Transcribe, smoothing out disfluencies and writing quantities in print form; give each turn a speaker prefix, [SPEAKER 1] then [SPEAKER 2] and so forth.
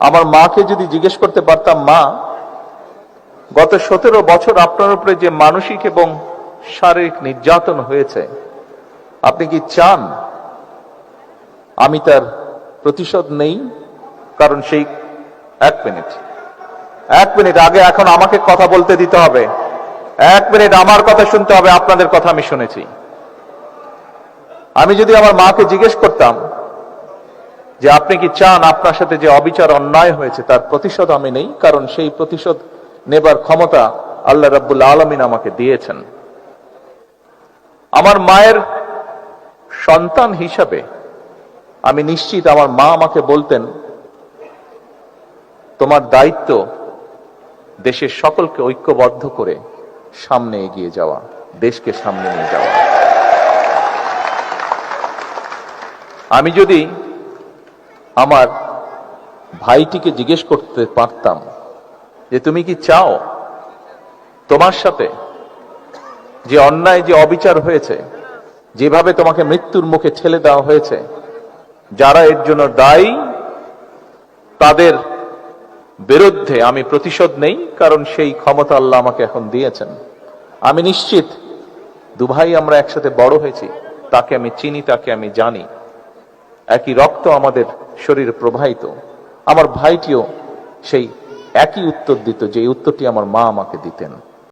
[SPEAKER 1] আমার মাকে যদি জিজ্ঞেস করতে পারতাম, মা, গত 17 বছর আপনার উপরে যে মানসিক এবং শারীরিক নির্যাতন হয়েছে, আপনি কি চান আমি তার প্রতিশোধ নেই? কারণ সেই এক মিনিট আগে, এখন আমাকে কথা বলতে দিতে হবে। 1 মিনিট আমার কথা শুনতে হবে, আপনাদের কথা আমি শুনেছি। আমি যদি আমার মাকে জিজ্ঞেস করতাম যে আপনি কি চান আপনার সাথে যে অবিচার অন্যায় হয়েছে তার প্রতিশোধ আমি নেই, কারণ সেই প্রতিশোধ নেবার ক্ষমতা আল্লাহ রাব্বুল আলামিন আমাকে দিয়েছেন। আমার মায়ের সন্তান হিসাবে আমি নিশ্চিত আমার মা আমাকে বলতেন, তোমার দায়িত্ব দেশের সকলকে ঐক্যবদ্ধ করে সামনে এগিয়ে যাওয়া, দেশকে সামনে নিয়ে যাওয়া। আমি যদি আমার ভাইটিকে জিজ্ঞেস করতে পারতাম যে তুমি কি চাও তোমার সাথে যে অন্যায়, যে অবিচার হয়েছে, যেভাবে তোমাকে মৃত্যুর মুখে ঠেলে দেওয়া হয়েছে, যারা এর জন্য দায়ী তাদের বিরুদ্ধে আমি প্রতিশোধ নেই, কারণ সেই ক্ষমতা আল্লাহ আমাকে এখন দিয়েছেন। আমি নিশ্চিত দুভাই আমরা একসাথে বড় হয়েছি, তাকে আমি চিনি, তাকে আমি জানি, একই রক্ত আমাদের শরীরে প্রবাহিত। আমার ভাইটিও সেই একই উত্তর দিত যে উত্তরটি আমার মা আমাকে দিতেন।